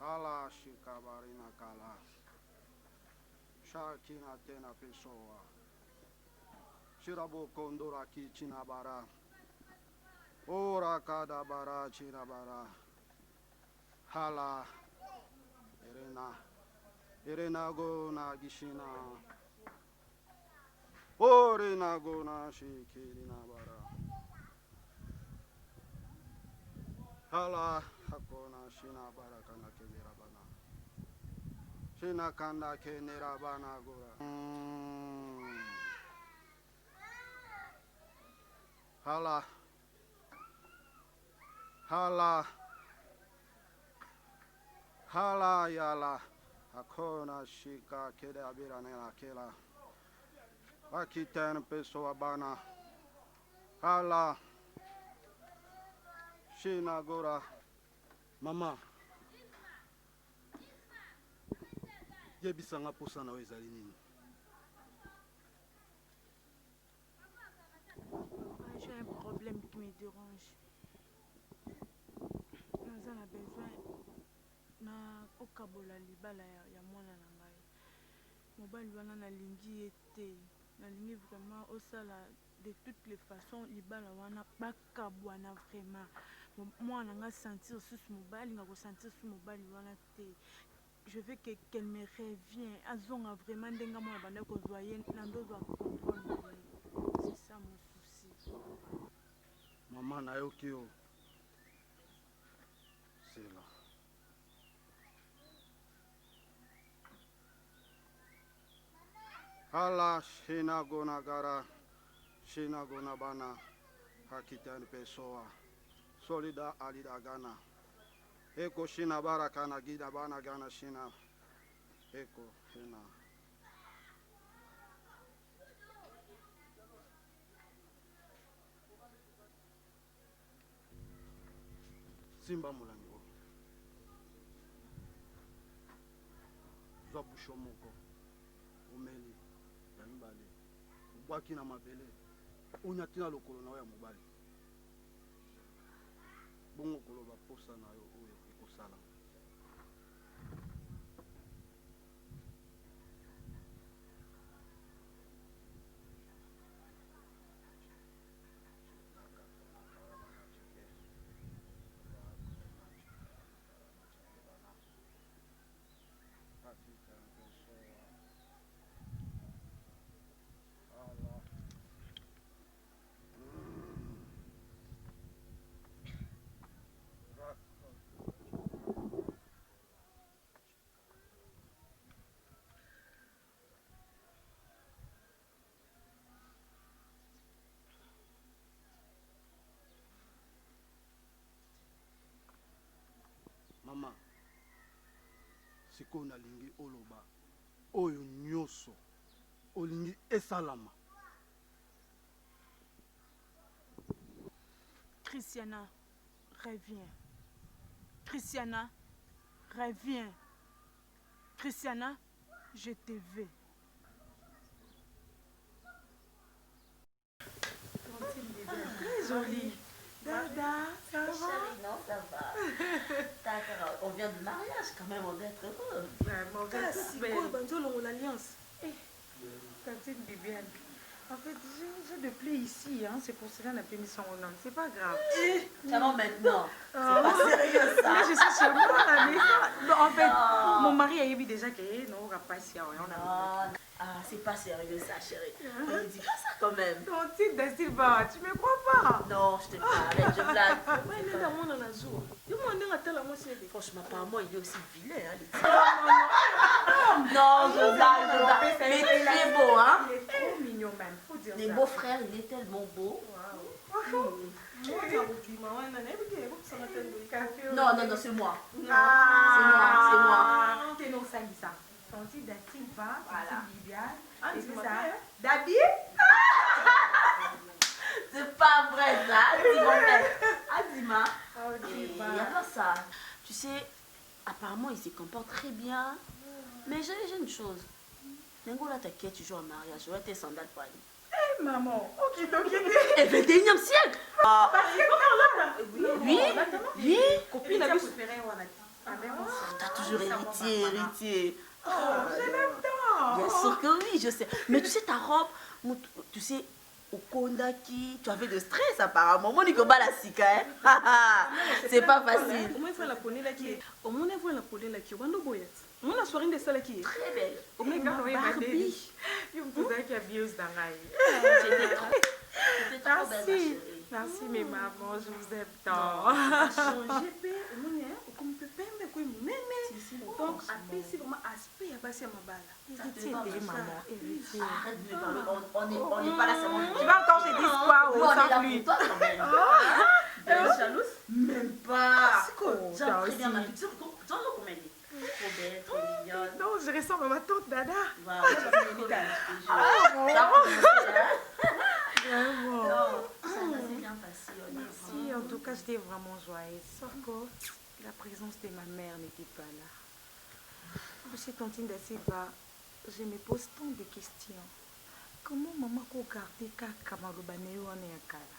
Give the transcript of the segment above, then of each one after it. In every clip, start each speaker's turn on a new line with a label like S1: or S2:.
S1: Hala shikabarina kala. Shakina tena pessoa. Shirabu kondora ki chinabara. Ora kada bara chinabara. Hala. Irena go na gishina. Orena go na shikirina bara. Hala hakona shina bara kana kenera bana. Shina kanda kenera bana gora. Hala. Hala. Hala yala. Hakona shika kede abira nela kela. Akiten pessoa bana. Hala. Shina gora. Mama. Yebisanga posa na ezali nini?
S2: J'ai un problème qui me dérange. Nous avons besoin na okabola libala ya mwana na ngai. Mobali wana na lingi ete. Na lingi vraiment osala de toutes les façons libala wana bakabwana vraiment. Mwana nga sentir sous mobali nga ko sentir sous mobali wana te. Je veux qu'elle me revienne. Azonga vraiment ndenga mwana banda ko zoyer na ndozo contrôle. C'est ça mon souci.
S1: Maman nayoki yo. C'est là. Hala shina gona gara. Shina gona bana. Hakitan pessoa. Solida alida gana. Eko shina baraka na gida bana gana shina. Eko shina. Simba mulango. Zobusho moko. Umeli. Yambale. Ubwaki na mabele. Unyatina lokolo na ya mobali. Bongo koloba posa na yo oyo ekosala. Mama, siko nalingi oloba oyo nyoso olingi esalama.
S2: Christiana, reviens. Christiana, reviens. Christiana, je te veux. Très jolie. Dada, ça va?
S3: Chérie, non, ça va. D'accord, on vient de mariage quand même, on doit être heureux.
S2: On l'alliance. Tantine Bibiane.
S4: En fait, j'ai de plaies ici, hein. C'est pour cela qu'on a mis son nom. C'est pas grave.
S3: Ça va maintenant. C'est pas sérieux ça.
S4: Là, je suis chez moi à la maison. En fait, mon mari a dit déjà que non, on va pas ici.
S3: Non. Ah, c'est pas sérieux ça, chérie. Ne dis pas ça quand même.
S4: Non, tu me crois pas?
S3: Non, je te arrête, je blague.
S4: Franchement,
S3: apparemment, il est aussi vilain. Hein, non, je blague. Mais il est beau, hein?
S4: Il est trop mignon, même. Faut dire
S3: Les
S4: ça.
S3: beaux frères, il est tellement beau. Non, non, non, c'est moi. C'est moi.
S4: C'est non, ça, ça. Tanti da Silva,
S3: Voilà.
S4: Tanti Viviane, et c'est ça. Dabi?
S3: C'est pas vrai ça. Adima. Il n'y a pas ça. Tu sais, apparemment, il se comporte très bien. Mais j'ai une chose. Nengo là, t'inquiète, tu joues en mariage. Je vais tes sandales pour aller.
S4: Eh, maman, ok, donc il
S3: Et 21e siècle. Oui, oui.
S4: Copine, la préférée, on a dit.
S3: T'as toujours héritier.
S4: Oh, j'ai même temps.
S3: Bien sûr que oui, je sais. Mais tu sais, ta robe, tu sais, au Kondaki, tu avais de stress apparemment. Moi, je la sika, hein. C'est pas facile.
S2: Au moins, il faut la connaître là qui est. Au moins, il faut la connaître là qui est. Wando boyet. Au moins, la soirée de ça qui est.
S3: Très belle.
S2: Au moins,
S4: Barbie. Je me posais qu'il y a Bios dans
S3: J'étais trop belle, ma chérie.
S4: Merci, mes mamans, je vous aime tant.
S2: Donc, c'est vraiment aspect à passer à ma balle.
S4: Héritier, maman, héritier.
S3: Arrête de me parler, on n'est pas là, c'est mon.
S4: Tu vas encore chez Discois ou
S3: on est là
S4: sans lui?
S3: pour toi quand même.
S2: Tu es jalouse?
S3: Même pas.
S4: Oh,
S3: J'aime très bien ma fille. Tu sais comment elle est? Trop belle, trop mignonne.
S4: Non, je ressemble à ma tante Dada.
S3: Voilà, tu vas me dire.
S4: Vraiment.
S3: Ça s'est bien passé,
S4: Si, en tout cas, j'étais vraiment joyeuse. Sauf que la présence de ma mère n'était pas là. Monsieur Tantine da Silva, je me pose tant de questions. Comment maman peut garder Kamarubaneo en Yakala?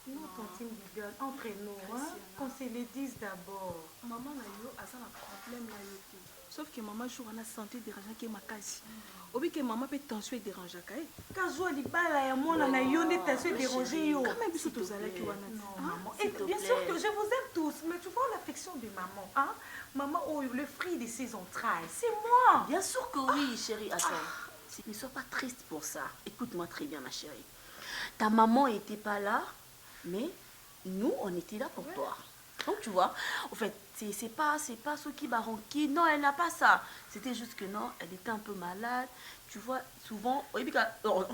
S4: Non, Tantine Bibiane, entre nous, hein, qu'on se le dise d'abord.
S2: Maman a eu un problème là. Sauf que maman joue à la santé dérangeant qui est ma case. Ou bien que maman peut tension déranger kae.
S4: Kazo libala ya mona na yo ne tension déranger yo.
S2: Quand même biso tozala ki wana.
S4: Maman, et bien sûr que je vous aime tous, mais tu vois l'affection de maman, hein? Maman, oh, le fruit de ses entrailles, c'est moi.
S3: Bien sûr que oui, chérie. Attends, ne sois pas triste pour ça. Écoute-moi très bien, ma chérie. Ta maman n'était pas là, mais nous, on était là pour toi. Donc, tu vois, en fait, c'est pas ce qui baronquille. Non, elle n'a pas ça. C'était juste que non, elle était un peu malade. Tu vois, souvent, on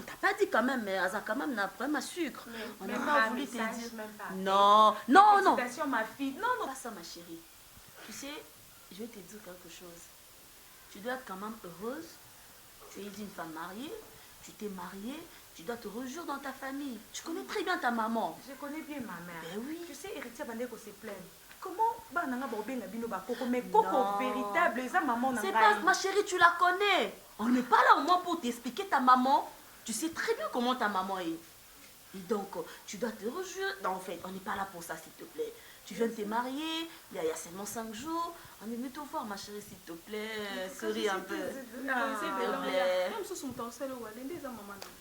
S3: t'a pas dit quand même, mais elle a quand même un problème à sucre. On n'a pas voulu te dire. Non, non, non.
S4: Ma fille.
S3: Non, non, pas ça, ma chérie. Tu sais, je vais te dire quelque chose. Tu dois être quand même heureuse. Tu es une femme mariée. Tu t'es mariée. Tu dois te réjouir dans ta famille. Tu connais très bien ta maman.
S4: Je connais bien ma mère.
S3: Ben oui.
S4: Tu sais, héritier Bandeko se plaint. Comment Bananga Bobenga Bino Bakoko, mais Coco véritable, ça maman n'a
S3: c'est pas, ma chérie, tu la connais. On n'est pas là au moins pour t'expliquer ta maman. Tu sais très bien comment ta maman est. Et donc, tu dois te réjouir. Non, en fait, on n'est pas là pour ça, s'il te plaît. Tu viens de te marier, il y a seulement 5 jours. On est venu te voir, ma chérie, s'il te plaît. Souris un peu.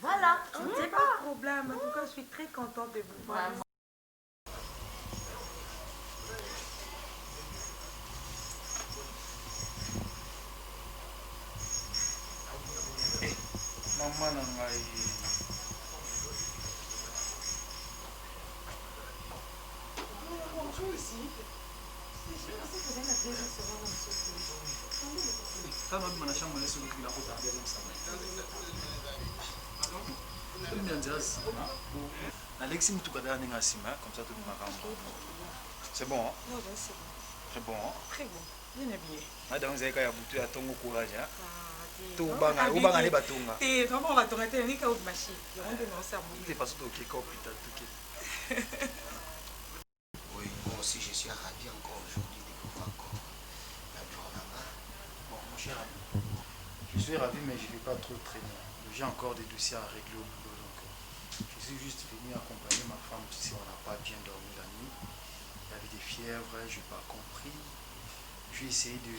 S3: Voilà, tu ne sais
S4: pas
S3: pas.
S4: de problème. En tout cas, je suis très contente de vous voir.
S3: Vraiment.
S5: Maman na ngai. Kama bima na chambre laisse le la route à deuxième semaine. Une andias. Alexis mutukada ninga sima comme ça tout le monde. C'est bon hein?
S4: Non, c'est bon.
S5: Très bon hein?
S4: Très bon. Bien habillé.
S5: Madame Zeka ya butu ya tongo courage hein? Ubanga ne batunga.
S4: Vraiment, on va tourner un nika ou de machine. Il y a un ça.
S5: Il est passé au Kiko plus tard.
S6: Oui, moi aussi je suis ravi encore aujourd'hui de vous voir encore. La journée.
S5: Bon, mon cher ami, je suis ravi, mais je ne vais pas trop traîner. J'ai encore des dossiers à régler au boulot. Donc, je suis juste venu accompagner ma femme si on n'a pas bien dormi la nuit. Il y avait des fièvres, je n'ai pas compris. J'ai essayé de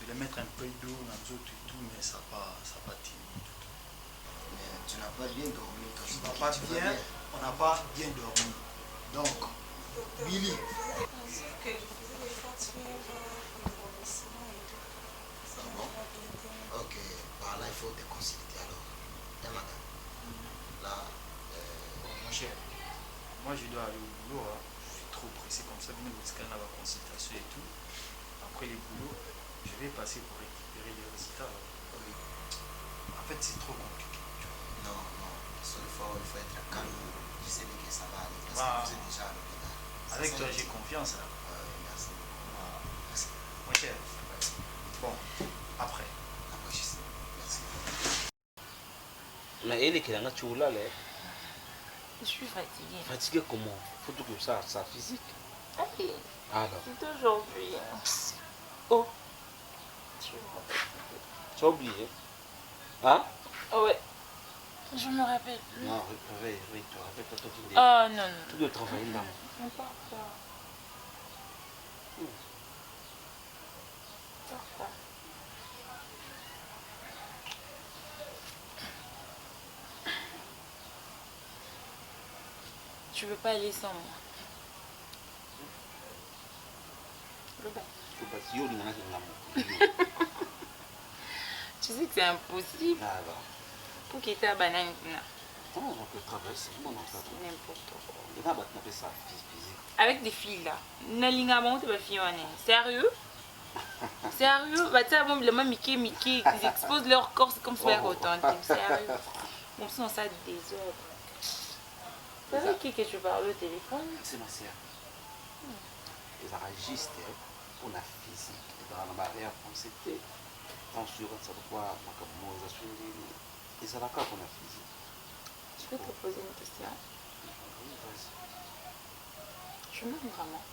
S5: les mettre un peu d'eau dans les autres et tout, mais ça n'a pas tenu du tout.
S6: Mais Tu n'as pas bien dormi.
S5: Tu vas pas bien, on n'a pas bien dormi. Donc, Billy.
S6: Ok, par là, il faut te consulter alors. Et madame, là,
S5: Mon cher, moi je dois aller au boulot. Hein. Je suis trop pressé comme ça. Même le scanner, la consultation et tout. Après les boulots, je vais passer pour récupérer les résultats. Oui. En fait, c'est trop compliqué.
S6: non, non, il faut être calme. Je sais bien que ça va aller. Parce
S5: Bah,
S6: que vous êtes déjà à l'hôpital.
S5: avec toi, j'ai confiance. Là.
S6: Merci.
S5: Voilà.
S6: Merci.
S5: Mon cher, bon, après.
S6: Après, je sais. Merci.
S7: Mais elle est qui a tu là,
S4: Je suis fatiguée.
S7: fatigué comment? Faut que ça physique.
S4: Allez,
S7: Alors,
S4: c'est aujourd'hui.
S7: oh,
S4: Tu
S7: tu as oublié. Hein?
S4: vois. Ouais. Je me rappelle plus.
S7: Non, réveille-toi, avec ton idée.
S4: Oh non, non.
S7: Tu dois travailler là.
S4: On part pas. On part pas. Tu veux pas aller sans moi? Le bon.
S7: Tu peux pas dire, il y a
S4: Tu sais que c'est impossible
S7: alors,
S4: pour quitter la banane.
S7: on peut traverser. Bon, non, ça
S4: C'est n'importe quoi.
S7: il y a pas de ça physique.
S4: Avec des filles là. Nalinga monte ma fille en est. Sérieux? Sérieux? Bah tiens, bon, le même Mickey, ils exposent leur corps, c'est comme si c'était authentique. Sérieux? Bon, sinon ça désordre. C'est avec qui que tu parles au téléphone?
S7: C'est ma sœur. Ils enregistrent pour la physique. Dans la barrière, comme c'était. Quand je suis ça de quoi, ma commémoration, et ça va pas pour la physique.
S4: Je peux te poser une question.
S7: Oui, vas-y.
S4: Je m'aime vraiment.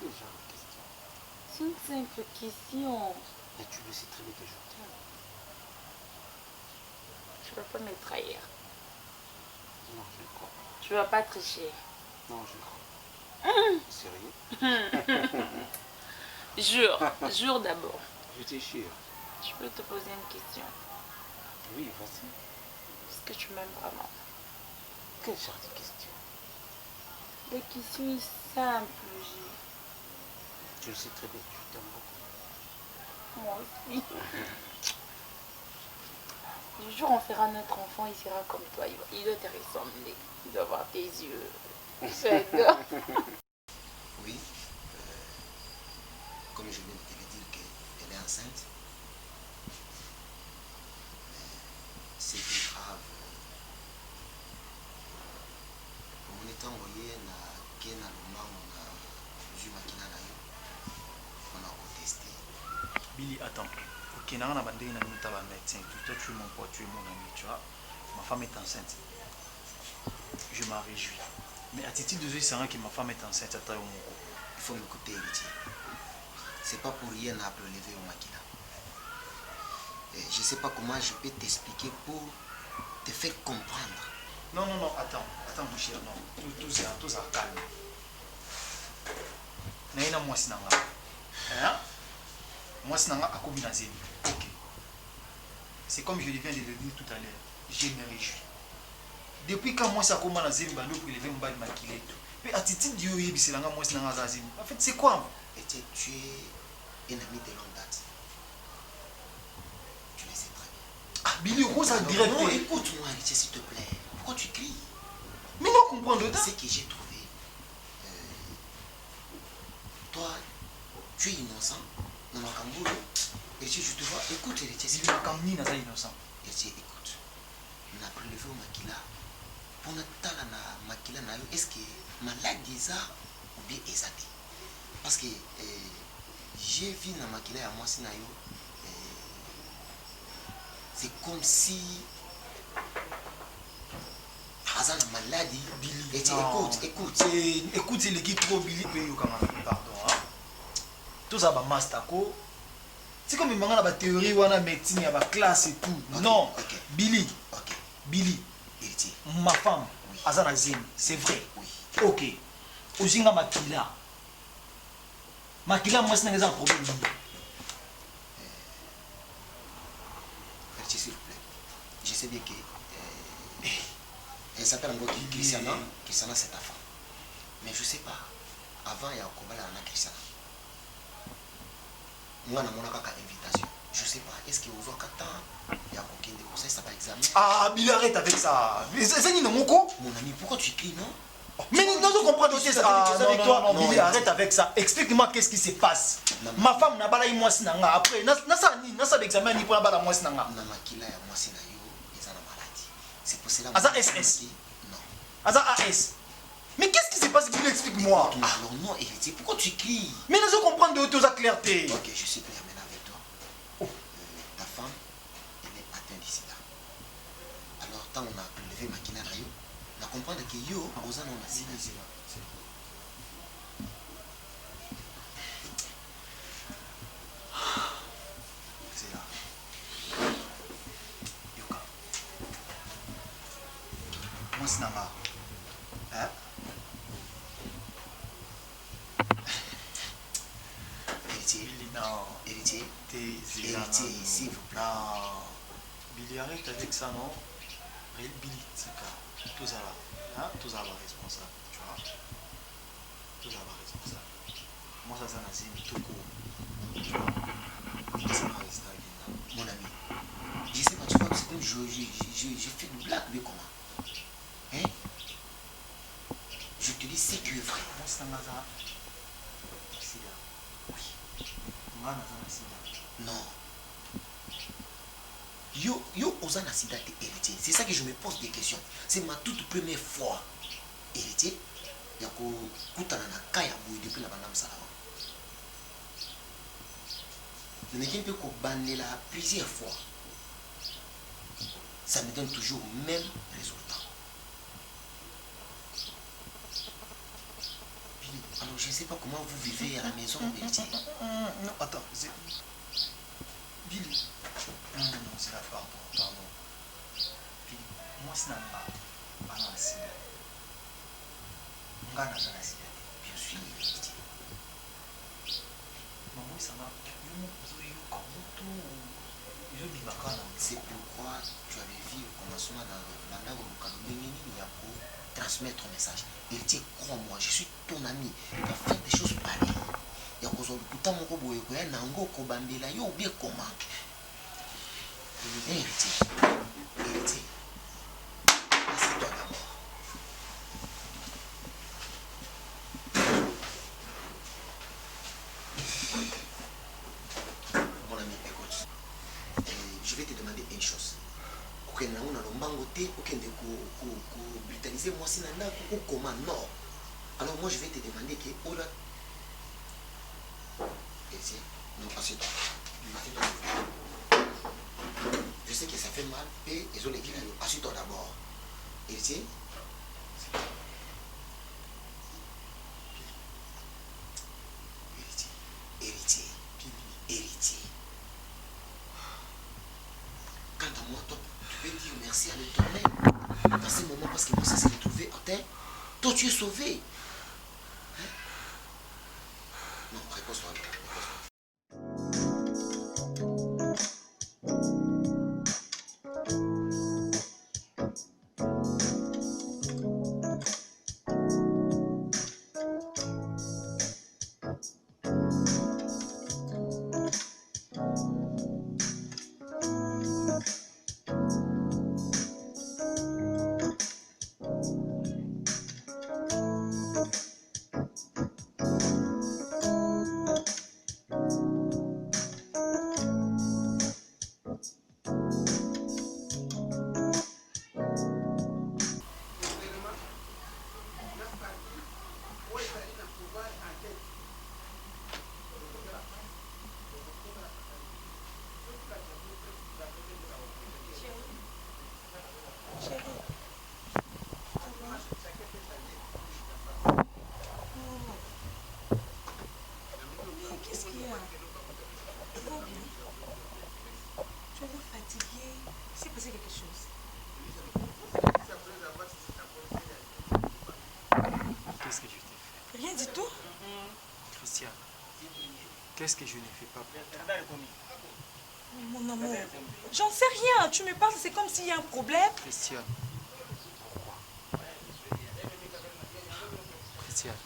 S7: Quel genre de question?
S4: C'est une simple question.
S7: Et tu le sais très bien que je t'aime.
S4: Tu vas pas me trahir.
S7: Non, je ne crois pas.
S4: Tu vas pas tricher.
S7: Non, je ne crois pas. Sérieux?
S4: Jure, jure d'abord.
S7: Je t'assure.
S4: Je peux te poser une question.
S7: Oui, vas-y.
S4: Est-ce que tu m'aimes vraiment?
S7: Quel genre de question?
S4: La question est simple, Gilles.
S7: Tu le sais très bien que je t'aime beaucoup.
S4: Moi aussi. Le jour où on fera notre enfant, il sera comme toi. Il doit te ressembler. Il doit avoir tes yeux. J'adore.
S6: Oui, comme je viens de te le dire qu'elle est enceinte, c'est grave. Mon état envoyé na Kena Loma, on a vu Makina Nayo, on a contesté.
S5: Billy, attends. Ok, on a bandé une minute à la médecin. Toi, tu es mon pote, tu es mon ami, tu vois. Ma femme est enceinte. Je m'en réjouis. Mais à titre de jeu, c'est vrai que ma femme est enceinte à taille au Moko.
S6: Il faut m'écouter, héritier. C'est pas pour rien à prélever au Makina. Je sais pas comment je peux t'expliquer pour te faire comprendre.
S5: Non, non, non, attends, mon cher, non. Tout ça calme. Naina moi sinanga. Hein? Moi sinanga a commis dans zémi. Ok. C'est comme je viens de le dire tout à l'heure. Je me réjouis. Depuis quand moi ça commence dans zémi, bando pour lever mon bas de maquiller tout. Puis attitude Dieu c'est là moi sinanga dans zémi. En fait, c'est quoi?
S6: Et tu es un ami de longue date. Tu le sais très bien.
S5: Ah, Billy, Rose a direct.
S6: Non, écoute-moi, héritier, s'il te plaît. Pourquoi tu cries?
S5: Mais non, comprendre ça.
S6: Ce que j'ai trouvé, toi, tu es innocent. Dans ma camboule, héritier, je te vois. Écoute, héritier,
S5: Si tu m'as camni, n'a pas innocent.
S6: héritier, écoute. On a prélevé au Makila. Pour notre temps, na Makila, est-ce que malade des arts ou bien exaté? Parce que j'ai vu na Makila à moi, c'est comme si Hazan a maladie.
S5: Billy,
S6: Écoute.
S5: Écoute, c'est l'équipe trop Billy. Pardon. Hein? Tout ça, Mastako. C'est comme il y a une théorie, il y a une médecine, il y a une classe et tout.
S6: Okay,
S5: Non,
S6: okay.
S5: Billy.
S6: Ok,
S5: Billy,
S6: héritier.
S5: ma femme,
S6: Oui.
S5: Azana Zim, c'est vrai.
S6: Oui.
S5: Ok. Ozinga Makila. Makila, moi, c'est un problème.
S6: Héritier, je sais bien que elle s'appelle encore Christiana. Christiana, c'est ta femme. Mais je sais pas. Avant, il y a un combat là, on a Christiana. Moi, on a une invitation. Je sais pas. Est-ce qu'il y a aucun de conseils, ça va examiner?
S5: Ah, Billy, arrête avec ça. C'est Nino Moko.
S6: Mon ami, pourquoi tu cries, non?
S5: Mais nous devons comprendre aussi ça avec toi.
S6: non,
S5: Billy, arrête avec ça. Explique-moi qu'est-ce qui se passe. Ma femme n'a pas la moi sinanga. Après, n'a pas d'examen ni pour la bala moi sinanga.
S6: Na makila ya moi sinanga yo, ils ont la maladie. C'est pour cela.
S5: Aza SS.
S6: Non.
S5: Aza AS. Mais qu'est-ce qui se passe? Billy, explique-moi.
S6: Alors non, héritier, pourquoi tu cries?
S5: Mais nous devons comprendre de toute clarté.
S6: Ok, je suis clair maintenant avec toi. Ta femme, elle est atteinte d'ici là. Alors, tant on a prélevé Makina Rayo, on a compris que yo, aux années, on a signé.
S5: C'est là. Yoka. Moi, c'est Nama. Hein?
S6: Héritier,
S5: Non.
S6: héritier,
S5: Héritier,
S6: s'il vous plaît.
S5: non. Billy, arrête avec ça, non? Billy, c'est ça. Tout ça là. Hein? Tout ça va responsable. Tu vois? Tout ça va responsable. Moi, ça, c'est tout court. Tu vois? Ça va rester avec nous.
S6: Mon ami, je sais pas, tu vois que c'est comme je fais une blague, mais comment? Hein? Je te dis, c'est que vrai.
S5: Moi, c'est un hasard. Sida. Oui. Moi, c'est un sida.
S6: Non. Yo, Ozana Sida, t'es héritier. C'est ça que je me pose des questions. C'est ma toute première fois. Héritier, yako kutana na kaya boy depuis la banam salama. Je n'ai qu'un peu bandé là plusieurs fois. Ça me donne toujours le même résultat. Alors je ne sais pas comment vous vivez à la maison, héritier.
S5: Non, attends. Billy. Non, c'est la pardon. Billy, moi, c'est un sida. Moi, c'est un sida.
S6: Bien sûr, héritier.
S5: Maman, ça m'a.
S6: C'est pourquoi tu avais vu au commencement dans la transmettre ton message. Héritier, crois-moi, je suis ton ami. Tu vas faire des choses pareilles. Il y a besoin de tout mon robot et un ango kobambela yo bien comment. Héritier, héritier, assieds-toi d'abord. Mon ami, écoute, je vais te demander une chose. Aucun n'a pas bangoté, aucun de brutaliser moi si n'a ou comment non. Alors moi je vais te demander que Ola. Héritier, non, assieds-toi. Assieds-toi. Je sais que ça fait mal, et ils ont les kilos. Assieds-toi d'abord. Héritier. Héritier. Héritier. Quant à moi, toi, tu peux dire merci à l'Éternel dans ces moments parce que moi, ça s'est retrouvé à terre. Toi, tu es sauvé. Hein? Non, repose-toi.
S5: Qu'est-ce que je t'ai fait?
S4: Rien du tout.
S5: Christiane, qu'est-ce que je ne fais pas pour toi?
S4: Mon amour, j'en sais rien. Tu me parles, c'est comme s'il y a un problème.
S5: Christiane. Pourquoi? Christiane.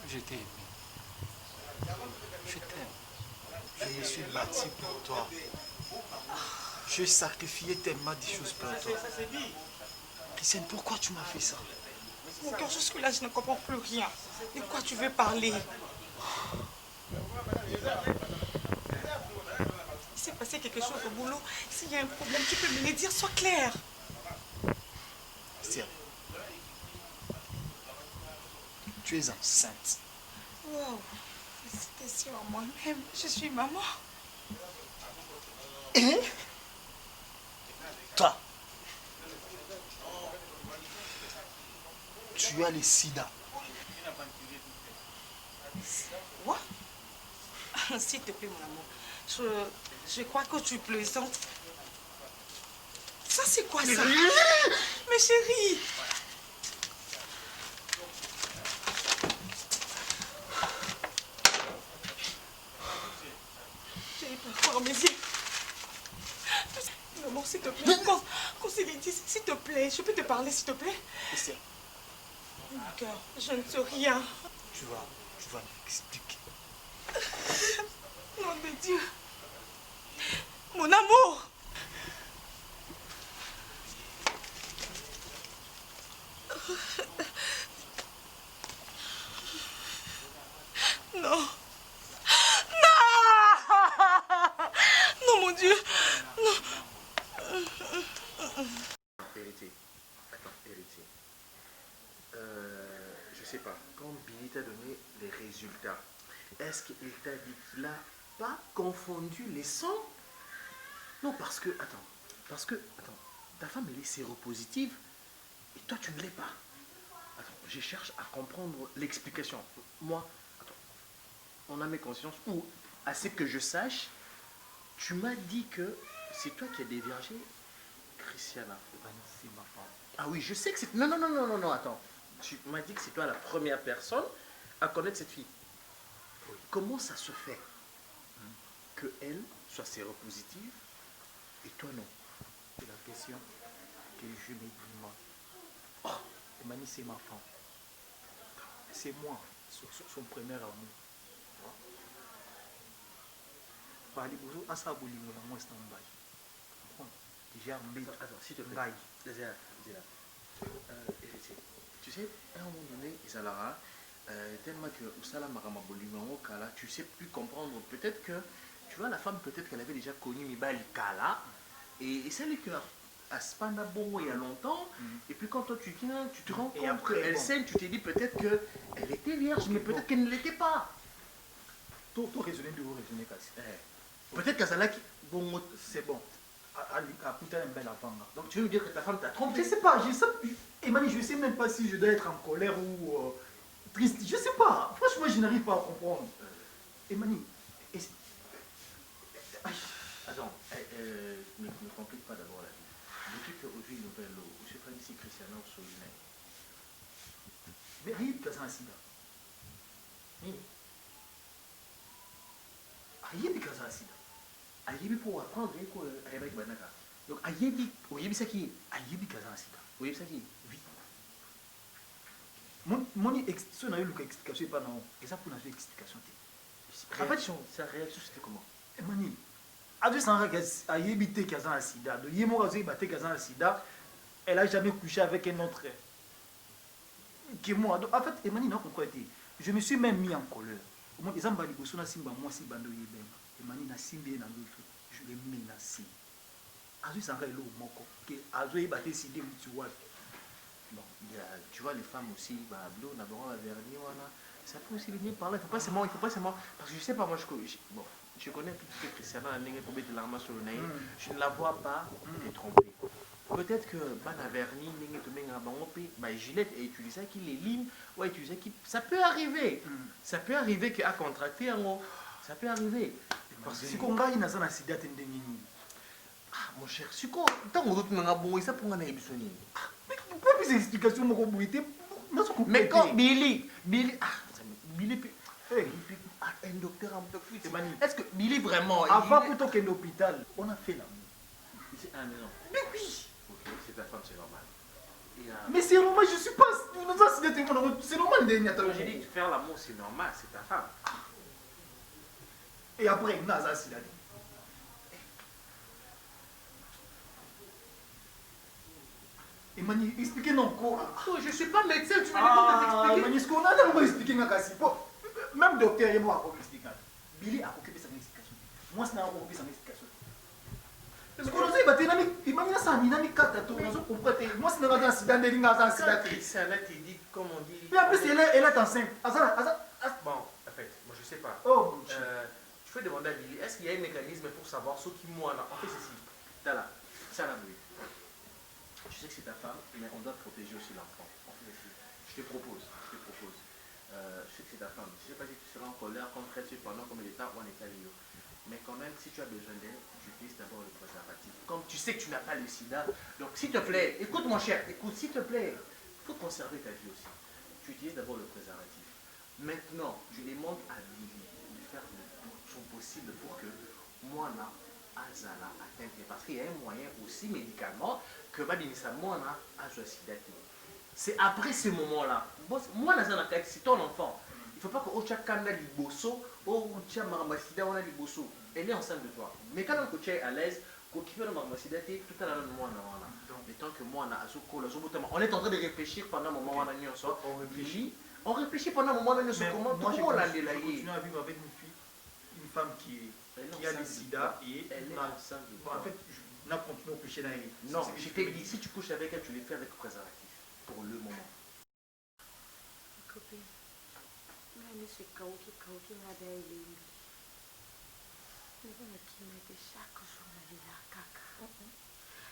S5: Je t'ai aimé. Je t'aime. Je me suis bâti pour toi. J'ai sacrifié tellement de choses pour toi. Christiane, pourquoi tu m'as fait ça?
S4: Mon cœur, jusque-là, je ne comprends plus rien. De quoi tu veux parler? Il s'est passé quelque chose au boulot. S'il y a un problème, tu peux me le dire, sois clair.
S5: Christiane, tu es enceinte.
S4: Wow, félicitations à moi-même. Je suis maman.
S5: Et toi, tu as le sida.
S4: Quoi? S'il te plaît, mon amour. Je crois que tu plaisantes. Ça, c'est quoi ça? Mais chérie! J'ai pas croire mes yeux. Maman, s'il te plaît. Qu'on se le dise, s'il te plaît. Je peux te parler, s'il te plaît?
S5: Christiane,
S4: Mon cœur, je ne sais rien.
S5: tu vas m'expliquer.
S4: Nom de Dieu. Mon amour. Non. Non. Non, mon Dieu. Non.
S7: Héritier. Attends, héritier. Je sais pas. Quand Billy t'a donné les résultats, est-ce qu'il t'a dit qu'il n'a pas confondu les sangs? Non, parce que, attends, ta femme elle est séropositive et toi tu ne l'es pas. Attends, je cherche à comprendre l'explication. Moi, attends, on a mes consciences ou, à ce que je sache, tu m'as dit que c'est toi qui as dévergé Christiana.
S5: C'est ma femme.
S7: Ah oui, je sais que c'est... Non, attends. Tu m'as dit que c'est toi la première personne à connaître cette fille.
S5: Oui.
S7: Comment ça se fait que elle soit séropositive et toi non?
S5: C'est la question que je me dis moi. Oh, Emani, c'est ma femme. C'est moi, son premier amour. Bali bozo asa bolingo na moi stand by. Déjà
S7: Attends, s'il te plaît. Zéla. Tu sais, à un moment donné, Isalara, tellement que Oussala Maramabolimango Kala, tu sais plus comprendre. Peut-être que, tu vois, la femme, peut-être qu'elle avait déjà connu Mibali Kala, et c'est lui que à Spanda Bongo il y a longtemps, et puis quand toi tu viens, tu te rends compte
S5: après,
S7: qu'elle saigne, tu t'es dit peut-être qu'elle était vierge, mais peut-être qu'elle ne l'était pas.
S5: Tout raisonner de vous raisonner casse.
S7: Peut-être qu'Azala qui.
S5: Bon, c'est bon. À coûter un bel avant.
S7: Donc tu veux me dire que ta femme t'a trompé?
S5: Je sais pas, Emani, je sais même pas si je dois être en colère ou triste. Je sais pas. Franchement, je n'arrive pas à comprendre. Emani,
S7: Attends, ne complique pas d'abord la vie. Depuis qu'aujourd'hui, nouvelle eau, je sais pas si Cristiano ou Solina.
S5: mais rien que ça, sida. Rien que ça, sida.
S7: Ayebi pour apprendre quoi avec Banaka. Donc Ayebi, Oyebi ça qui est?
S5: Ayebi que ça, sida.
S7: Oyebi ça qui est?
S5: Oui. Mon explication, on a eu l'explication, pas non. Et ça pour une explication.
S7: En fait, sa réaction c'était comment?
S5: Emani, Adou Sanra Ayebi te kazan sida. De Yemo Razé Baté kazan sida, elle a jamais couché avec un autre que moi. Donc, en fait, Emani, non, pourquoi était? Je me suis même mis en colère. Au moins, ils ont bali bosona simba moi si bando yebema. Emani na simbi na l'autre, je l'ai menacé. Adou Sanra elo moko que Adou Baté sidé mutu wapi.
S7: Bon, tu vois, les femmes aussi, bah, Blo, d'abord la vernis, voilà. Ça peut aussi venir par là. Il faut pas seulement. Parce que je sais pas, moi, je connais tout ce que Christiana a dit pour mettre l'arme sur le nez. Je ne la vois pas te tromper. Peut-être que Bana vernis, Gillette et utiliser qui les lignes, ou utiliser qui. Ça peut arriver. Ça peut arriver qu'à contracter en haut. Ça peut arriver.
S5: Parce que si on gagne dans un sida, tu es
S7: ah, mon cher, si on tant on a bon, ça pour gagner bisoni.
S5: Mais pourquoi plus d'explications mon communauté?
S7: Mais quand Billy, ah, Billy, docteur en
S5: Mani.
S7: est-ce que Billy vraiment
S5: Avant plutôt qu'un hôpital, on a fait l'amour.
S7: Ici à la maison.
S5: Mais oui.
S7: Ok, c'est ta femme, c'est normal. Et,
S5: Mais c'est normal, je suis pas. C'est normal de
S7: j'ai dit faire l'amour, c'est normal, c'est ta femme.
S5: Et après, Naza Silani. Et Mani, expliquez-nous encore.
S7: Oh, je suis pas médecin, tu me demandes de
S5: Ah,
S7: t'expliquer.
S5: Mani, ce qu'on a tellement expliqué, même docteur, il m'a expliqué. Billy a occupé sa explication. Moi, c'est n'a occupé sa explication. Parce que nous avons imagine ça, il a mis 4 tours. Moi, c'est n'a pas d'accident, il n'a pas d'accident.
S7: Ça là, tu dis, comme on dit.
S5: Mais après, elle est enceinte.
S7: Bon, en fait, moi je sais pas.
S5: Oh,
S7: Tu peux demander à Billy, est-ce qu'il y a un mécanisme pour savoir ce qui moi là, on fait ceci. T'as là, ça là, oui. Je sais que c'est ta femme, mais on doit protéger aussi l'enfant. On fait ceci. Je te propose. Je sais que c'est ta femme. Je ne sais pas si tu seras en colère contre elle pendant combien de temps on est allé. Mais quand même, si tu as besoin d'elle, tu utilises d'abord le préservatif. Comme tu sais que tu n'as pas le sida, donc s'il te plaît, écoute mon cher, écoute, s'il te plaît, il faut conserver ta vie aussi. Tu utilises d'abord le préservatif. Maintenant, je demande à Billy de faire son possible pour que moi, là, Azala atteinte. Parce qu'il y a un moyen aussi médicalement que va dire ça, moi, là, Azala sida. C'est après ce moment-là. Moi, Azala, c'est ton enfant. Il ne faut pas que Ocha Kanda Liboso, Ocha Marmasida, on a Liboso. Elle est enceinte de toi. Mais quand tu es à l'aise, tout à l'heure, moi, le temps que moi, on est en train de réfléchir pendant un moment, on réfléchit. On réfléchit pendant un moment, comment on l'a délayé.
S5: Continue à vivre avec une femme qui a le sida et
S7: elle est enceinte de toi.
S5: En fait, on a continué à coucher dans elle.
S7: Non, je t'ai dit, si tu couches avec elle, tu les fais avec le préservatif. Pour le moment.
S4: Copine, je suis kauki nada elengi. Naza na kimia te chaque jour na lela kaka.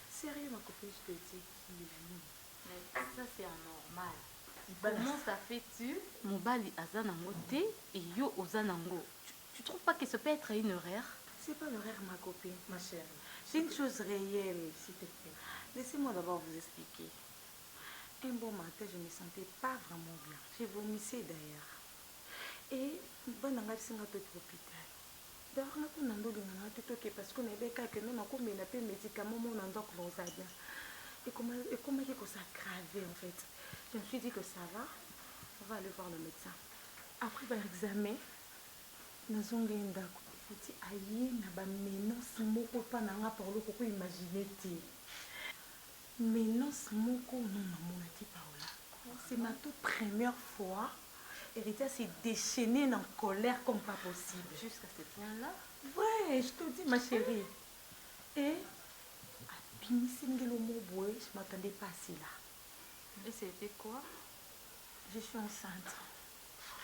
S4: Sérieux ma copine, je te dis,
S3: Mais ça c'est anormal. Comment ça fait-tu mobali aza nango te et yo oza nango? Tu trouves pas que ça peut être une erreur?
S4: c'est pas l'horaire ma copine, ma chérie. C'est une chose réelle, s'il te plaît. Laissez-moi d'abord vous expliquer. Un bon matin, je ne me sentais pas vraiment bien. J'ai vomissé d'ailleurs. Et bon, on a fait un hôpital. D'ailleurs, on a fait parce qu'on avait quelqu'un qui a mis un médicament, on a fait bien. Et comment ça s'aggravé en fait. Je me suis dit que ça va. On va aller voir le médecin. Après l'examen, nous avons dit aïe, na menace moko pa na nga parlo koko imaginer ti. Menace moko non maman ti Paola. C'est ma toute première fois. Héritier s'est déchaîné en colère comme pas possible.
S3: Jusqu'à ce point-là?
S4: Ouais, je te dis ma chérie. Et à Bimisingelo Moboé, je m'attendais pas à cela.
S3: Et c'était quoi?
S4: Je suis enceinte.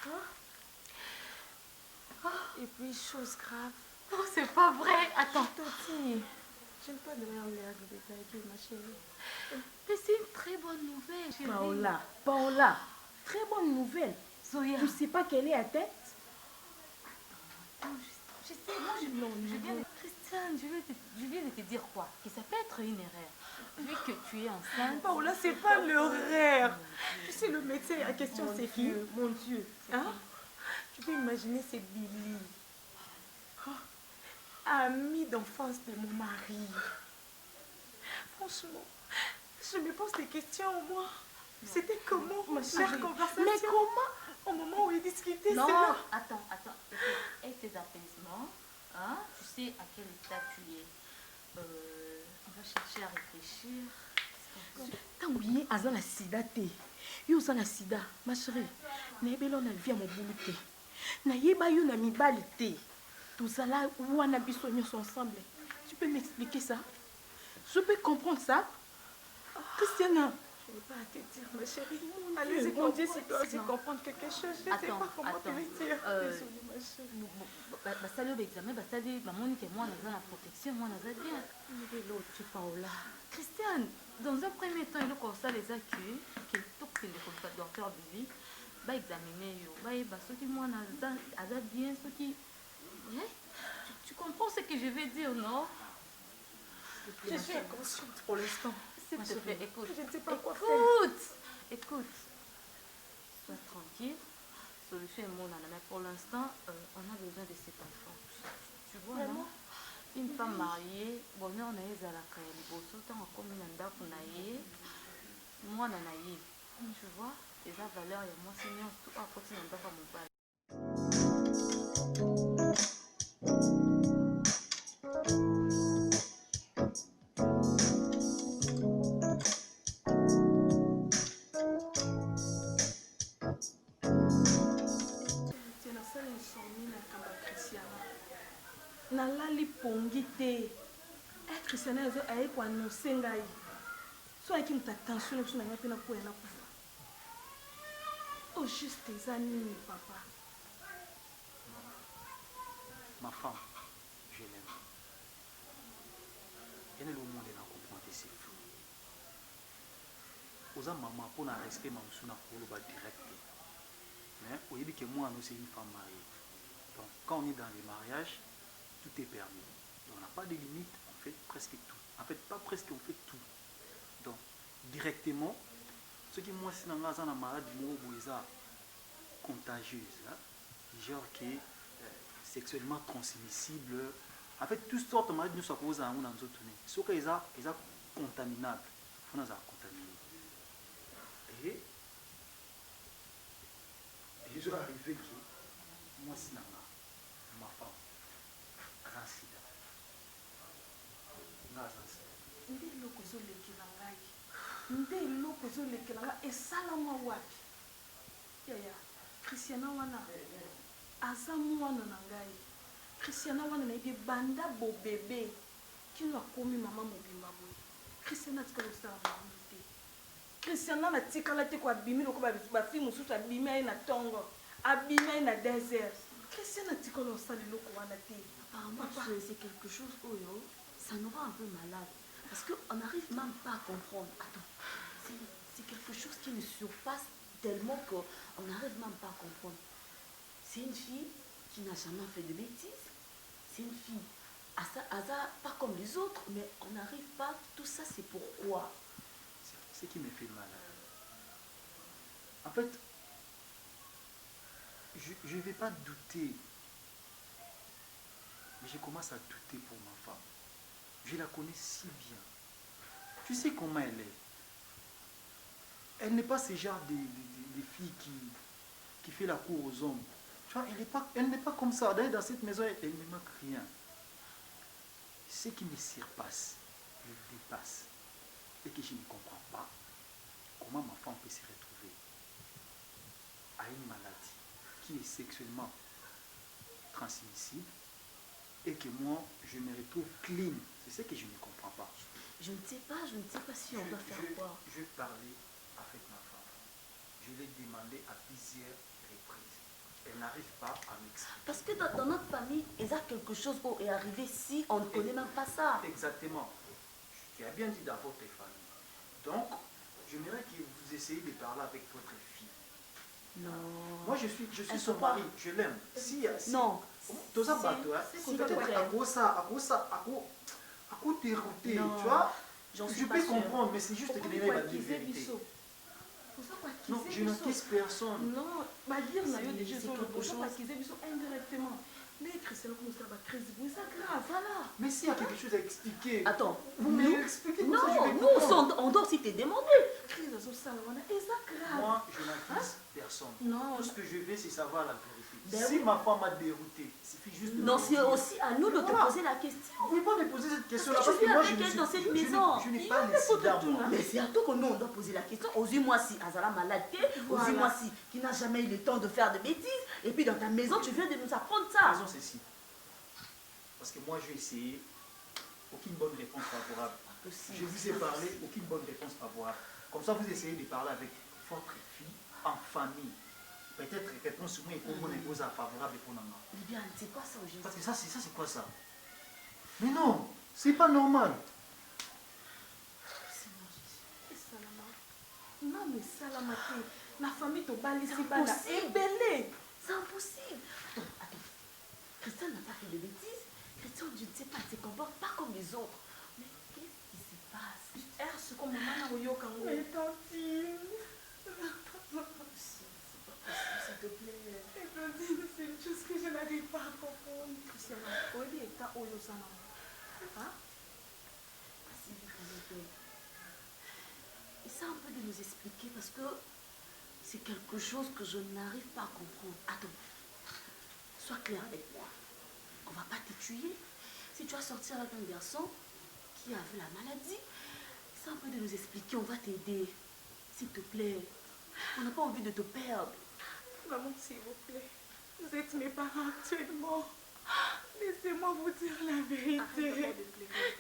S3: Quoi?
S4: Et puis, chose grave.
S3: Oh, c'est pas vrai. Attends.
S4: Je te dis, je n'ai pas de l'air de détailler, ma chérie.
S3: Mais c'est une très bonne nouvelle, chérie.
S4: Paola, très bonne nouvelle.
S3: Zoya.
S4: Tu sais pas quelle est la tête?
S3: Je sais, moi je viens de... Christiane, je viens de te dire quoi? Que ça peut être une erreur. Vu que tu es enceinte...
S4: Paola, c'est pas l'horaire. Tu sais, le médecin en question, c'est qui? Mon Dieu. Hein? Tu peux imaginer, c'est Billy. Oh, ami d'enfance de mon mari. Franchement, je me pose des questions, moi. C'était comment
S3: Ma
S4: leur conversation?
S3: Mais comment?
S4: Au moment où ils discutaient,
S3: Non,
S4: c'est là.
S3: attends. Et tes apaisements, hein? Tu sais à quel état tu es. On va chercher à réfléchir.
S4: Tant oublié, Azan la sida te. Yo za la sida, ma chérie. Nebelo na vie à mon boulot te. Na yeba yo na mibali te. Tout là où on a biso nyonso ensemble. Tu peux m'expliquer ça? Je peux comprendre ça? Christiana. Je ne vais pas te dire, ma chérie. Allez-y, mon Dieu, si tu dois aussi comprendre quelque chose, je ne sais pas comment te le dire. Désolée, ma chérie.
S3: Basali l'examen, basali maman que moi dans la protection, moi dans bien.
S4: Mais l'autre, tu parles là.
S3: Christiane, dans un premier temps, il faut ça les accueille, que tout le docteur Billy va examiner yo, va ce qui moi dans bien, ce qui... Tu comprends ce que je vais dire, non?
S4: Je suis inconsciente pour l'instant.
S3: S'il te plaît, écoute.
S4: Je ne sais pas quoi faire.
S3: Écoute. Sois tranquille. solution est mon mais pour l'instant, on a besoin de cet enfant. Tu vois, non? Une femme mariée, bonheur na ezalaka ya liboso ntango akomi na ndako na ye mwana na ye. Tu vois, eza valeur ya mwasi nyonso to akoti na ndako ya mobali.
S2: nalali pongi te Christiana aye ko annoncer ngai so ayaki muta tension biso na ngai mpe nakoya nakufa o juste eza nini papa.
S5: Ma femme, je l'aime. Et le monde est dans comprendre c'est flou. Aux maman pour un respect mamsuna pour le bas direct. Mais au début que moi nous c'est une femme mariée. Donc quand on est dans les mariages, tout est permis. On n'a pas de limite, on fait presque tout. En fait, pas presque, on fait tout. Donc, directement, ce qui moi, c'est dans la maladie contagieuse, hein, genre qui est sexuellement transmissible. En fait, toutes sortes de maladies nous sont causées à nous dans nos tournées. Sauf qu'ils sont contaminables. Il faut nous contaminer. Et je suis arrivé que moi, c'est dans ma femme. Sida.
S2: Nde eloko ezolekela ngai nde eloko ezolekela ngai esalama wapi yaya Christiana wana aza mwana na ngai Christiana wana nayebi banda bobebe kino akomi mama mobimba boye Christiana atikala kosala malamu te Christiana natikala te ko abimi loko bafille mosusu abimi aye na ntongo abimi aye na désert Christiana atikala kosala eloko wana te.
S3: Apparemment, c'est quelque chose où ça nous rend un peu malade. Parce qu'on n'arrive même pas à comprendre. Attends, c'est quelque chose qui nous surpasse tellement qu'on n'arrive même pas à comprendre. C'est une fille qui n'a jamais fait de bêtises. C'est une fille, pas comme les autres, mais on n'arrive pas. Tout ça, c'est pourquoi.
S5: C'est ce qui me fait mal. En fait, je ne vais pas douter. Mais je commence à douter pour ma femme. Je la connais si bien. Tu sais comment elle est. Elle n'est pas ce genre de fille qui fait la cour aux hommes. Tu vois, elle n'est pas comme ça. D'ailleurs, dans cette maison, elle ne manque rien. Ce qui me surpasse, me dépasse, et que je ne comprends pas comment ma femme peut se retrouver à une maladie qui est sexuellement transmissible et que moi, je me retrouve clean. C'est ce que je ne comprends pas.
S3: Je ne sais pas si on doit faire quoi.
S5: Je parlais avec ma femme. Je l'ai demandé à plusieurs reprises. Elle n'arrive pas à m'expliquer.
S3: Parce que dans notre famille, il y a quelque chose qui est arrivé si on ne connaît même pas ça.
S5: Exactement. Tu as bien dit dans votre famille. Donc, j'aimerais que vous essayiez de parler avec votre fille.
S3: Non.
S5: Moi, je suis son mari. Je l'aime.
S3: Non.
S5: Tout ça, peut-être à cause dérouté, tu vois. Je peux comprendre, mais c'est juste que les va dire vérité. Non, je n'accuse personne.
S2: Non, ma dire n'a eu déjà sur le cochon acquisé indirectement. Mais Christian comme ça va crise, c'est grave. Voilà.
S5: Mais s'il y a quelque chose à expliquer.
S3: Attends,
S5: vous m'avez expliqué.
S3: Non, nous on doit aussi te demander.
S2: Crise à ça, c'est grave.
S5: Moi, je n'accuse personne.
S2: Non.
S5: Tout ce que je veux, c'est savoir la vérité.
S3: Ben
S5: si ma femme m'a dérouté, il suffit juste de
S3: non, c'est aussi à nous de te poser la question.
S5: Vous ne pouvez pas me poser cette question-là
S3: parce que moi, je suis dans cette maison.
S5: Je n'ai pas les moi.
S3: Mais c'est à toi que nous, on doit poser la question. Osez-moi si Azala malade, osez-moi si qui n'a jamais eu le temps de faire de bêtises. Et puis dans ta maison, tu viens de nous apprendre ça.
S5: La raison, c'est si. Parce que moi, j'ai essayé. Aucune bonne réponse favorable. Je vous ai parlé, aucune bonne réponse favorable. Comme ça, vous essayez de parler avec votre fille en famille. Peut-être réponse sur moi et pour mon épouse favorable pour maman.
S3: Bien, c'est quoi ça aujourd'hui?
S5: Parce que ça, c'est quoi ça? Mais non, c'est pas normal.
S2: Non, mais salamate. La famille te bat ici, c'est belé.
S3: C'est impossible. Attends. Christian n'a pas fait de bêtises. Christian, je ne sais pas, il se comporte pas comme les autres. Mais qu'est-ce qui se passe?
S2: C'est comme maman au Yokango. Mais tantine.
S3: S'il te plaît. oyo sana. Hein? Essaie un peu de nous expliquer parce que c'est quelque chose que je n'arrive pas à comprendre. Attends, sois clair avec moi. On va pas te tuer. Si tu as sorti avec un garçon qui avait la maladie, essaie un peu de nous expliquer, on va t'aider. S'il te plaît. On n'a pas envie de te perdre.
S4: Maman, s'il vous plaît, vous êtes mes parents actuellement. Laissez-moi vous dire la vérité.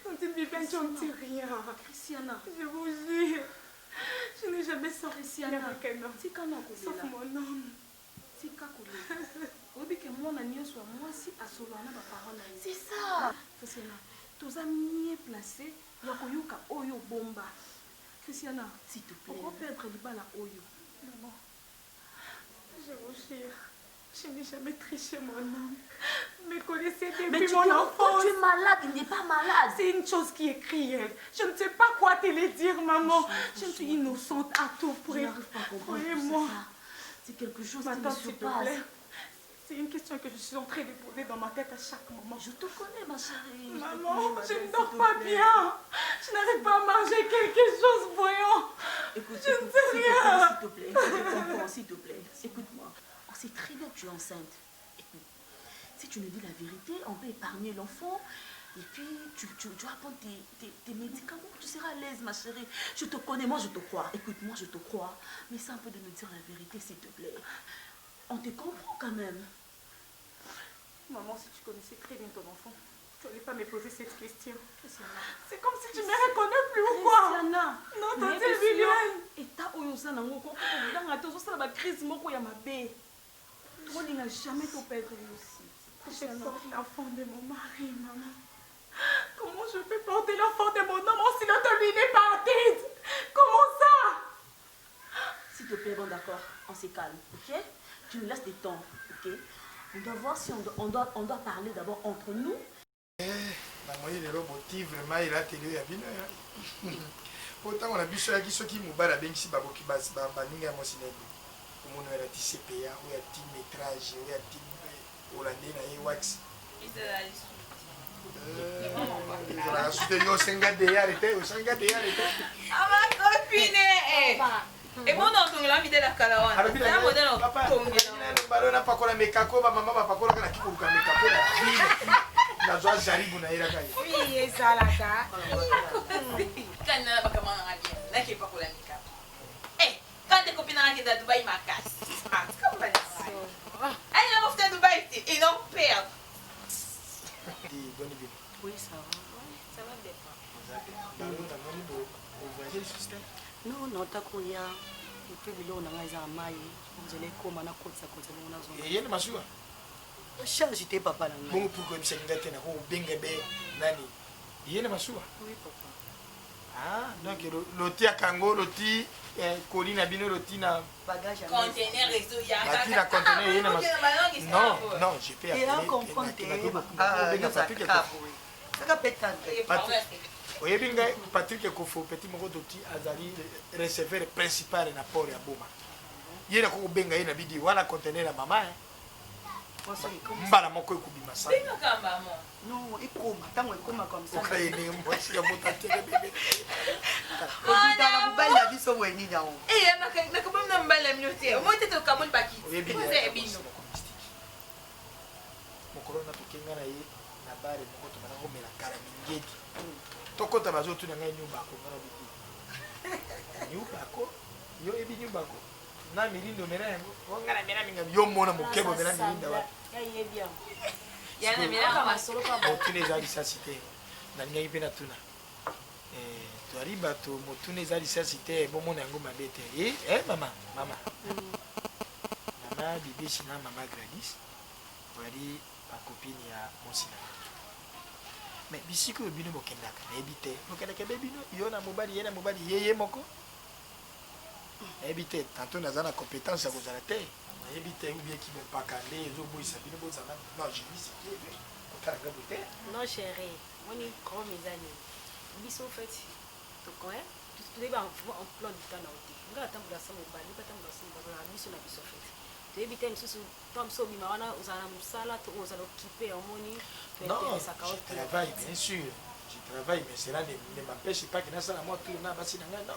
S4: Tantine Viviane, je ne dis rien.
S3: Christiana.
S4: Je vous jure. Je n'ai jamais sorti avec un homme. Sauf mon homme.
S3: C'est ça.
S2: Toza placé yakoyoka oyo bomba. Christiana,
S3: s'il te plaît.
S2: Pourquoi perdre libala oyo?
S4: Maman, je vous jure, je n'ai jamais triché mon homme. Me connaissez depuis mon enfance.
S3: Tu es malade, il n'est pas malade.
S4: C'est une chose qui est criée. Je ne sais pas quoi te le dire, maman. Je suis innocente à tout près. Croyez-moi.
S3: C'est quelque chose
S4: qui me
S3: surpasse.
S4: C'est une question que je suis en train de poser dans ma tête à chaque moment.
S3: Je te connais, ma chérie.
S4: Maman, je ne dors pas bien. Je n'arrive pas à manger quelque chose, voyons.
S3: Écoute,
S4: je ne sais rien.
S3: S'il te plaît, je comprends, s'il te plaît. Écoute-moi. On sait très bien que tu es enceinte. Écoute, si tu nous dis la vérité, on peut épargner l'enfant. Et puis, tu vas prendre tes médicaments. Tu seras à l'aise, ma chérie. Je te connais, moi je te crois. Écoute-moi, je te crois. Mais c'est un peu de me dire la vérité, s'il te plaît. On te comprend quand même.
S4: Maman, si tu connaissais très bien ton enfant, tu n'allais pas me poser cette question. C'est comme si tu ne me reconnais plus ou quoi? Non, tante Viviane.
S2: Et ta oyosa nango ko ko nga tozo sala ba crise moko ya mabe. Toi ni n'a jamais te perdre aussi.
S4: Je porte l'enfant de mon mari, maman. Comment je peux porter l'enfant de mon homme si notre vie n'est pas en tête? Comment ça?
S3: S'il te plaît, bon d'accord, on se calme, ok? Tu nous laisses du temps, ok? On doit voir si on doit parler d'abord entre nous.
S5: Namoyi lelo boti vraiment il a télé ya bino ya. Pourtant on a biso ya kiso ki mobala bengisi baboki basi baninga mosinebe. Omono ya ti CPA ou ya ti métrage ou ya ti Hollandais na ye wax. La suite yo senga de ya rete, o senga de ya rete.
S8: Ama copine et mon oncle l'a mis de la calawana. C'est un modèle en tongue.
S5: Balona pakola mekako ba mama pakola kana kikuruka mekako na vile. Na zwa jaribu na ira kai.
S8: Oui, ezalaka. Kana ba kama na bien. Na ke pakola mekako. Eh, quand tes copines ont été à Dubaï ma casse. Ah, comme ça. Elle n'a pas fait Dubaï et donc perdre.
S5: Dis bonne vie.
S3: Oui, ça va.
S8: Ça va bien.
S5: Balona moni bo voyager système.
S3: Non, non, t'as quoi ya? Et puis, on a un maille. Vous allez comme un côté à côté de mon azon.
S5: Et il y a une machine.
S3: Charge, t'es papa là.
S5: Bon, pourquoi tu sais que tu as un bengebe nani? Il y a une machine.
S3: Oui, papa.
S5: Ah, donc l'oti à Kango, l'oti Colline Abino, l'oti na
S3: bagage à
S8: conteneur réseau, il y a
S5: un conteneur, il y a une machine. Non, non, j'ai fait appeler.
S3: Et là, comprendre.
S5: Ah, il y a Patrick.
S3: Ça va péter.
S5: Oui, Patrick Kofo, petit moko d'oti azali receveur principal na port ya Boma. Il y a un benga na bidi wala conteneur la maman. Mbala moko ekubima sa.
S3: Non, ekoma, tango ekoma comme ça.
S5: Okaine mwasi ya motate bébé.
S3: Odita na bubali ya biso weni nyawo.
S8: Eh, na kabam na mbala minuti. Mo tete kamon baki. C'est bino.
S5: Mokolo na tokenga na ye na bare moko to bango mela kala mingedi. Tokota bazo tu na ngai nyumba ko ngana bibi. Nyumba ko yo ebi nyumba ko. Na mirindo mera yango. Ngana mera minga yo mona mokebo mera mirinda wa.
S3: Ya yebia.
S8: Ya na mera kama
S3: solo pa
S5: motune ezali sasi te na lingai mpe na tuna toali bato motune ezali sasi te bomona yango mabe te mama bibisi na mama Gladys wali bakopine ya mosina mais bisika oyo bino bokendaka nayebi te bokendaka be bino yo na mobali ye na mobali ye moko nayebi te tanto naza na compétence ya kozala te nayebi te obieki bopaka nde ezoboyisa bino bozala non jemisiki kotalanga bo te.
S9: Non chérie, on est grand mes amis. Biso en fait, tu connais, tu es en plan du temps na oti. Nga attendre la somme bali, pas attendre la somme bali, biso na biso fait. toyebi te lisusu to mosu obima wana ozala na mosala to ozala okipe omoni
S10: Non, je travaille, bien sûr. Je travaille, mais cela ne m'empêche pas que ça moi tout na basi nanga non.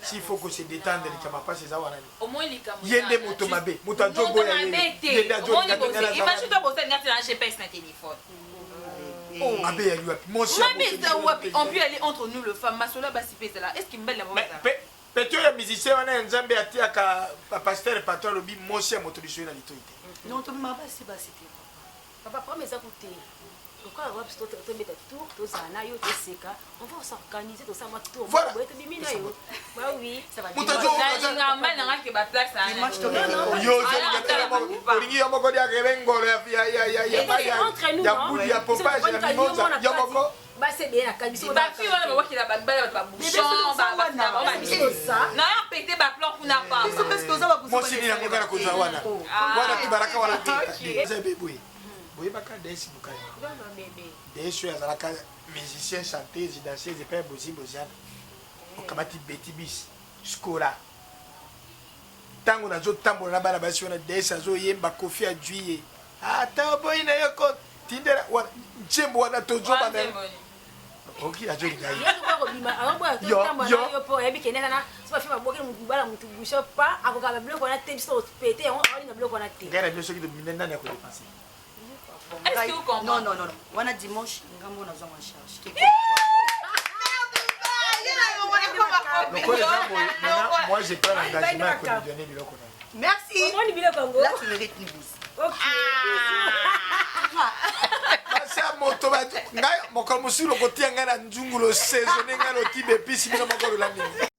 S10: S'il faut que se détendre les camarades c'est ça wana.
S8: Au moins les camarades.
S10: Yende moto mabe, moto jobo ya yende. Yende jobo ya yende.
S8: Imagine toi bosser ngati na GPS na téléphone.
S10: Oh, abe ya lui mon cher.
S8: On peut aller entre nous le femme masola basi pesa là. Est-ce qu'il me belle la mauvaise?
S10: Peut-être les musiciens on a nzambe atiaka pasteur patron lobi mon cher moto lisho na litoite.
S3: Non, tu m'as pas si basi.
S9: Papa, prends mes écouteurs. Pourquoi on va plutôt te mettre tour, tout ça, na yo, tout seka. On va s'organiser tout ça, moi tout.
S10: Voilà.
S9: Bah oui, ça va.
S10: Muta jo.
S8: Na mal na que ba place na.
S10: Yo zo olingi yo moko dia rebengolo ya.
S9: Entre nous.
S10: Ya budi ya popage ya mimoza yo moko.
S9: Bah c'est bien la calviso.
S8: Ba fi wana ba ki la ba ba bouchon ba ça. Na pété ba plan pour na pas.
S3: Parce que ça va
S10: Moi si ni na ngana ko za wana. Wana kibaraka wana te. C'est bébé. Boyebaka desi bukaya.
S9: Non bébé.
S10: Desi azalaka musicien, chanteuse, danseuse, pe bozi boziana. Okamati beti bis. Skora. Tango nazo tambola na bana basi wana desi azo yemba kofi a juillet. Ata boy na yoko tindera wana njembo wana tozo bana. Ok, ajo ngai.
S9: Yo po ebi kenena na so fa boke mubala mutu busho pa akoka bloco na te biso pété on na bloco na te.
S10: Ngara biso ki de minenda na ko dépenser.
S8: Est-ce que vous comprenez?
S3: Non. On a dimanche, on a besoin de charge.
S10: Moi, j'ai pas l'engagement à lui donner le loco.
S3: Merci. Là, tu le rétinises.
S9: Ok.
S10: Basa moto ba ngai moko musulu kotia ngana njungulo saisonner ngalo tibe pisi mina moko landi.